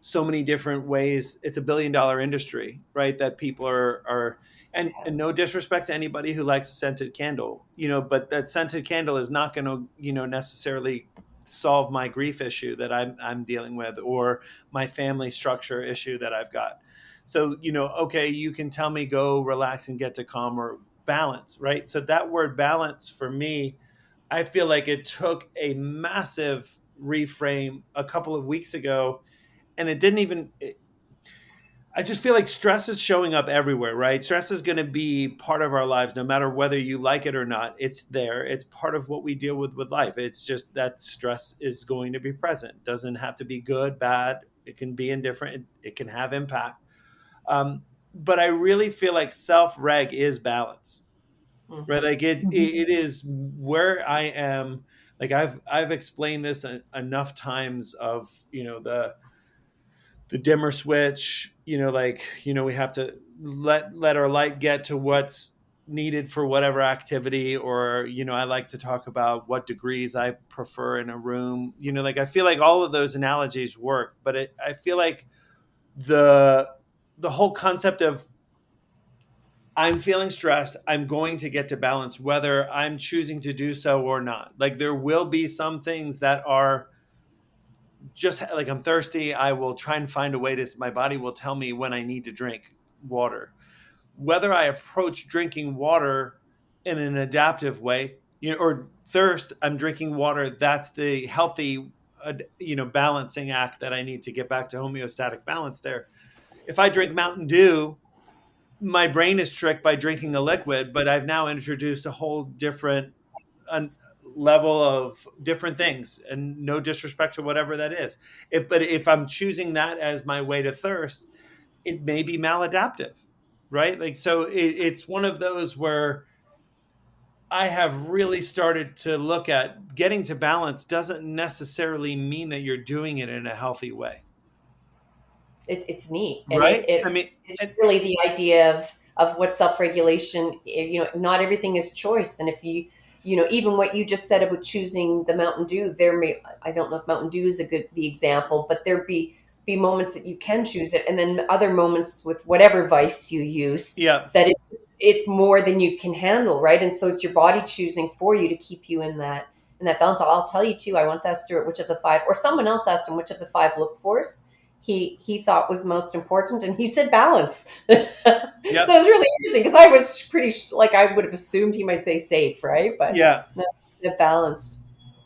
S2: so many different ways. It's $1 billion industry, right? That people are and no disrespect to anybody who likes a scented candle, but that scented candle is not going to, necessarily solve my grief issue that I'm dealing with, or my family structure issue that I've got. So, okay, you can tell me go relax and get to calm or balance, right? So that word balance for me, I feel like it took a massive reframe a couple of weeks ago, and it didn't even. I just feel like stress is showing up everywhere, right? Stress is going to be part of our lives, no matter whether you like it or not. It's there. It's part of what we deal with life. It's just that stress is going to be present. It doesn't have to be good, bad. It can be indifferent. It can have impact. But I really feel like self-reg is balance, right?
S1: Hmm.
S2: Like it is where I am. Like I've explained this enough times of the the dimmer switch, we have to let our light get to what's needed for whatever activity. Or, I like to talk about what degrees I prefer in a room. I feel like all of those analogies work, but I feel like the whole concept of I'm feeling stressed, I'm going to get to balance whether I'm choosing to do so or not. Like, there will be some things that are just like, I'm thirsty, I will try and find a way to, my body will tell me when I need to drink water. Whether I approach drinking water in an adaptive way, or thirst, I'm drinking water, that's the healthy, balancing act that I need to get back to homeostatic balance there. If I drink Mountain Dew, my brain is tricked by drinking a liquid, but I've now introduced a whole different level of different things, and no disrespect to whatever that is. But if I'm choosing that as my way to thirst, it may be maladaptive, right? Like, so it's one of those where I have really started to look at getting to balance doesn't necessarily mean that you're doing it in a healthy way,
S1: It's neat, and
S2: right? I mean,
S1: it's really the idea of what self-regulation. Not everything is choice, and if even what you just said about choosing the Mountain Dew, I don't know if Mountain Dew is the example, but there be moments that you can choose it, and then other moments with whatever vice you use
S2: yeah,
S1: that it's more than you can handle, right? And so it's your body choosing for you to keep you in that balance. I'll tell you too. I once asked Stuart which of the five, or someone else asked him which of the five look fors he thought was most important, and he said balance. So it
S2: yeah,
S1: was really interesting because I was pretty like I would have assumed he might say safe, right? But
S2: yeah.
S1: no, the balanced,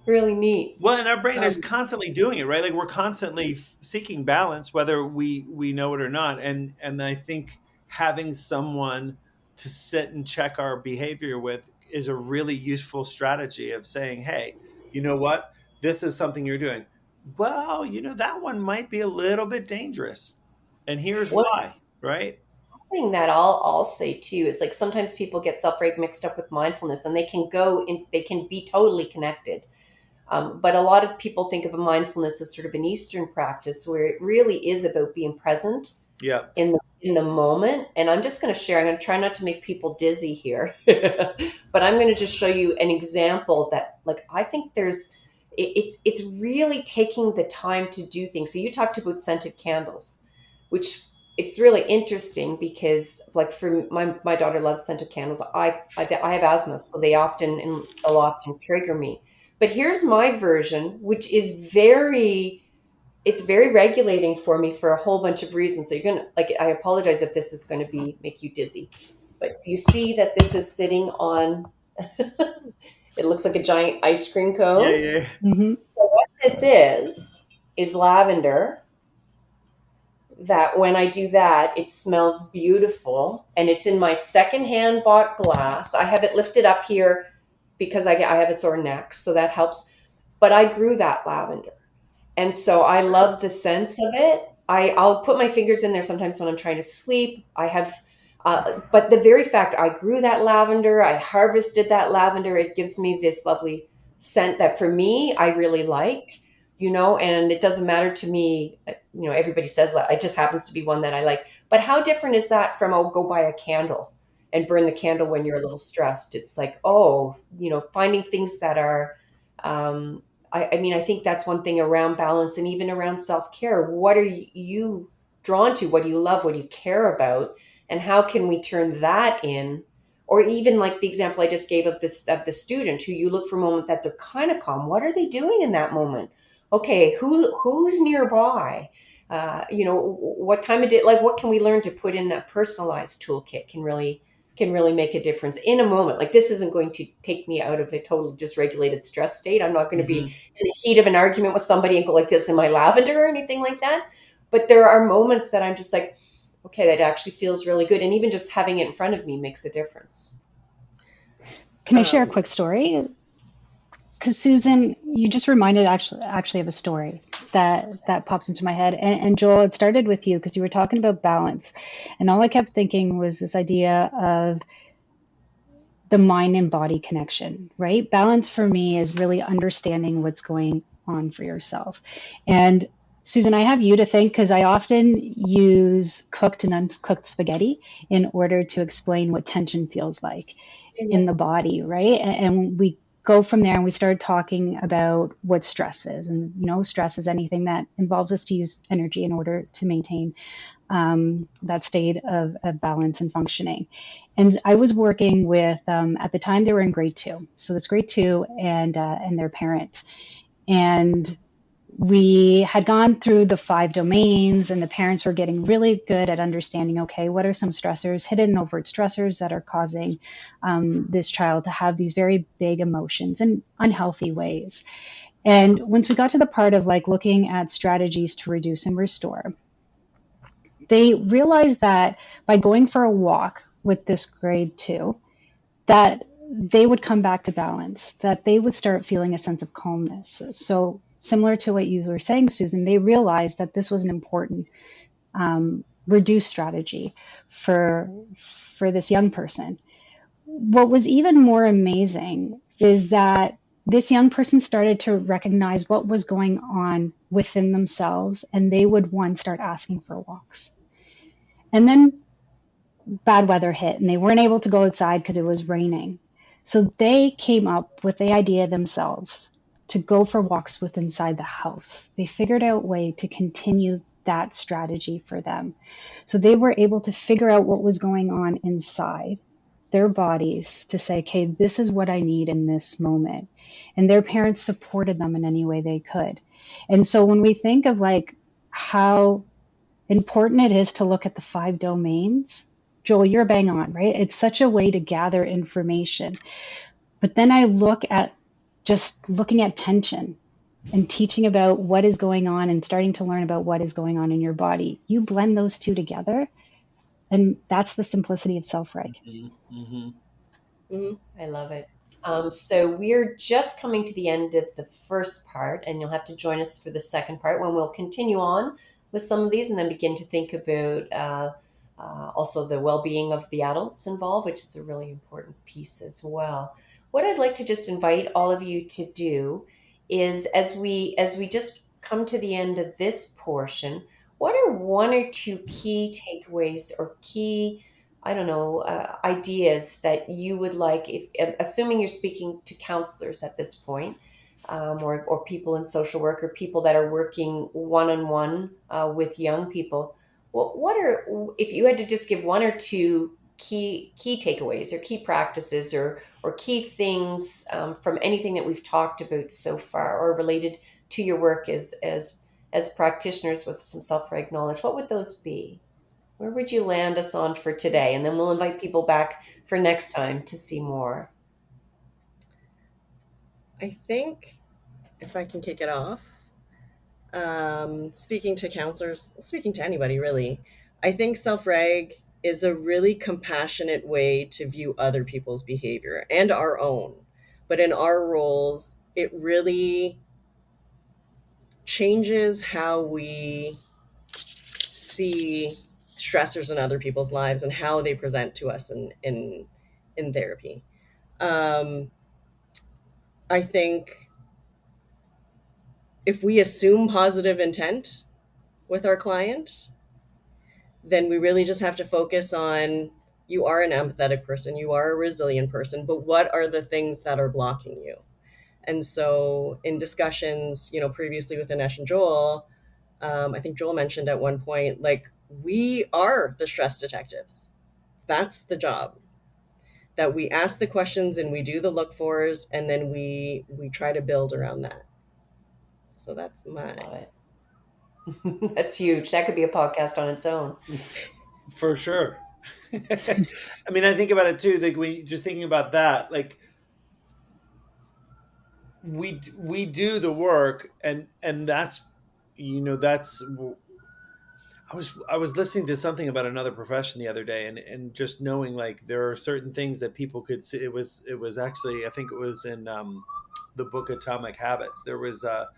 S1: really neat.
S2: Well, and our brain is
S1: Um,
S2: constantly doing it, right? Like, we're constantly seeking balance, whether we know it or not. And I think having someone to sit and check our behavior with is a really useful strategy of saying, hey, you know what? This is something you're doing. Well, that one might be a little bit dangerous. And here's
S1: one
S2: why, right?
S1: thing that I'll say too is like sometimes people get self-reg mixed up with mindfulness, and they can be totally connected. But a lot of people think of a mindfulness as sort of an Eastern practice where it really is about being present
S2: Yeah.
S1: in the moment. And I'm just going to share. I'm going to try not to make people dizzy here, but I'm going to just show you an example that, like, I think it's really taking the time to do things. So you talked about scented candles, which it's really interesting because, like, for my daughter loves scented candles. I have asthma, so they'll often trigger me. But here's my version, which is it's very regulating for me for a whole bunch of reasons. So you're gonna like. I apologize if this is going to be make you dizzy, but you see that this is sitting on. It looks like a giant ice cream
S2: Yeah.
S1: cone.
S2: Yeah.
S4: Hmm.
S1: So what this is lavender. That when I do that, it smells beautiful, and it's in my secondhand bought glass. I have it lifted up here because I have a sore neck, so that helps. But I grew that lavender. And so I love the sense of it. I'll put my fingers in there sometimes when I'm trying to sleep. But the very fact I grew that lavender, I harvested that lavender, it gives me this lovely scent that for me, I really like, and it doesn't matter to me. Everybody says that. It just happens to be one that I like. But how different is that from, oh, go buy a candle and burn the candle when you're a little stressed? It's like, oh, finding things that are, I mean, I think that's one thing around balance and even around self care. What are you drawn to? What do you love? What do you care about? And how can we turn that in? Or even like the example I just gave of the student who you look for a moment that they're kind of calm. What are they doing in that moment? Okay, who's nearby? What time of day? Like, what can we learn to put in that personalized toolkit can really make a difference in a moment. Like, this isn't going to take me out of a total dysregulated stress state. I'm not going to be
S2: Hmm.
S1: in the heat of an argument with somebody and go like this in my lavender or anything like that. But there are moments that I'm just like, okay, that actually feels really good. And even just having it in front of me makes a difference.
S4: Can I share a
S3: Um,
S4: quick story? Because Susan, you just reminded actually of a story that pops into my head. And Joel, it started with you because you were talking about balance, and all I kept thinking was this idea of the mind and body connection, right? Balance for me is really understanding what's going on for yourself. And Susan, I have you to thank because I often use cooked and uncooked spaghetti in order to explain what tension feels like in the body, right? And we go from there and we start talking about what stress is. And, stress is anything that involves us to use energy in order to maintain that state of balance and functioning. And I was working with, at the time they were in grade two. So it's grade two and their parents. And we had gone through the 5 domains, and the parents were getting really good at understanding, okay, what are some stressors, hidden and overt stressors that are causing this child to have these very big emotions in unhealthy ways. And once we got to the part of like looking at strategies to reduce and restore, they realized that by going for a walk with this grade two, that they would come back to balance, that they would start feeling a sense of calmness. So similar to what you were saying, Susan, they realized that this was an important reduce strategy for this young person. What was even more amazing is that this young person started to recognize what was going on within themselves, and they would one start asking for walks. And then bad weather hit and they weren't able to go outside because it was raining. So they came up with the idea themselves to go for walks with inside the house. They figured out a way to continue that strategy for them. So they were able to figure out what was going on inside their bodies to say, okay, this is what I need in this moment. And their parents supported them in any way they could. And so when we think of like how important it is to look at the 5 domains, Joel, you're bang on, right? It's such a way to gather information. But then I look at just looking at tension and teaching about what is going on and starting to learn about what is going on in your body. You blend those two together, and that's the simplicity of self-reg.
S2: Mm-hmm. Mm-hmm.
S1: I love it. So we're just coming to the end of the first part, and you'll have to join us for the second part when we'll continue on with some of these and then begin to think about also the well-being of the adults involved, which is a really important piece as well. What I'd like to just invite all of you to do is as we just come to the end of this portion, what are one or two key takeaways or key, I don't know, ideas that you would like, if assuming you're speaking to counselors at this point, or people in social work or people that are working one on one with young people. What are, if you had to just give one or two key takeaways or key practices or key things from anything that we've talked about so far or related to your work as practitioners with some self-reg knowledge, what would those be? Where would you land us on for today? And then we'll invite people back for next time to see more.
S3: I think if I can kick it off, speaking to counselors, speaking to anybody really, I think self reg is a really compassionate way to view other people's behavior and our own. But in our roles, it really changes how we see stressors in other people's lives and how they present to us in therapy. Um, I think if we assume positive intent with our client, then we really just have to focus on you are an empathetic person, you are a resilient person, but what are the things that are blocking you? And so in discussions, previously with Ines and Joel, I think Joel mentioned at one point, like, we are the stress detectives. That's the job. That we ask the questions and we do the look fors, and then we try to build around that. So that's
S1: I
S3: my.
S1: love it. That's huge. That could be a podcast on its own.
S2: For sure. I mean, I think about it too. Like, we just thinking about that, like we do the work, and that's that's. I was listening to something about another profession the other day, and just knowing like there are certain things that people could see. It was actually, I think it was in the book Atomic Habits. There was that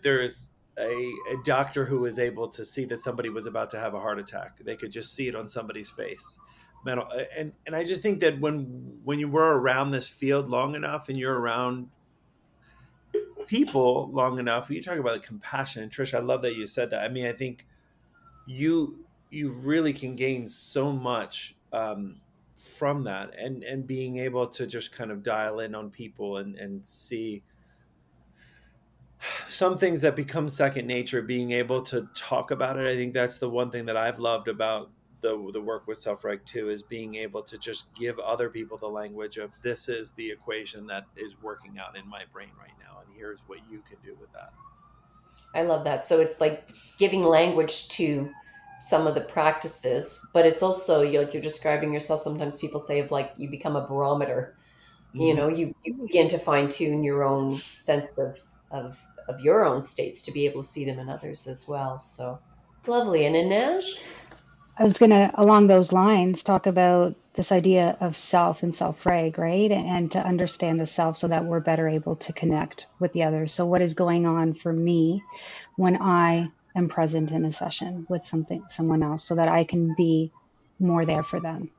S2: there is a doctor who was able to see that somebody was about to have a heart attack. They could just see it on somebody's face. Mental, and I just think that when you were around this field long enough and you're around people long enough, you talk about compassion. And Trisha, I love that you said that. I mean, I think you really can gain so much from that, and being able to just kind of dial in on people and see some things that become second nature, being able to talk about it. I think that's the one thing that I've loved about the work with Self-Reg too, is being able to just give other people the language of, this is the equation that is working out in my brain right now, and here's what you can do with that.
S1: I love that. So it's like giving language to some of the practices, but it's also like you're describing yourself. Sometimes people say of like you become a barometer. You
S2: Mm-hmm.
S1: know, you begin to fine tune your own sense of your own states to be able to see them in others as well. So lovely. And Inej?
S4: I was going to, along those lines, talk about this idea of self and self-reg, right? And to understand the self so that we're better able to connect with the others. So what is going on for me when I am present in a session with someone else, so that I can be more there for them.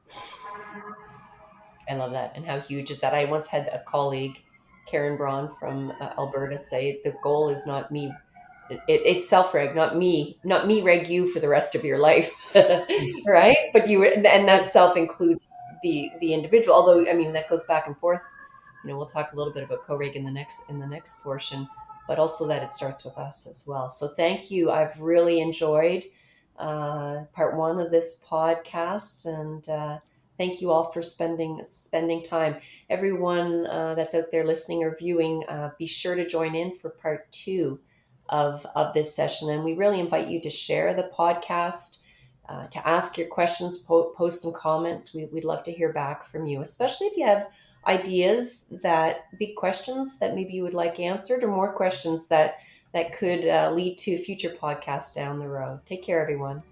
S1: I love that. And how huge is that? I once had a colleague, Karen Braun from Alberta, say the goal is not me. It's self-reg, not me reg you for the rest of your life, right? But you, and that self includes the individual. Although, I mean, that goes back and forth. You know, we'll talk a little bit about co-reg in the next portion, but also that it starts with us as well. So thank you. I've really enjoyed part one of this podcast, and thank you all for spending time. Everyone that's out there listening or viewing, be sure to join in for part two of this session. And we really invite you to share the podcast, to ask your questions, post some comments. We'd love to hear back from you, especially if you have ideas, that big questions that maybe you would like answered, or more questions that could lead to future podcasts down the road. Take care, everyone.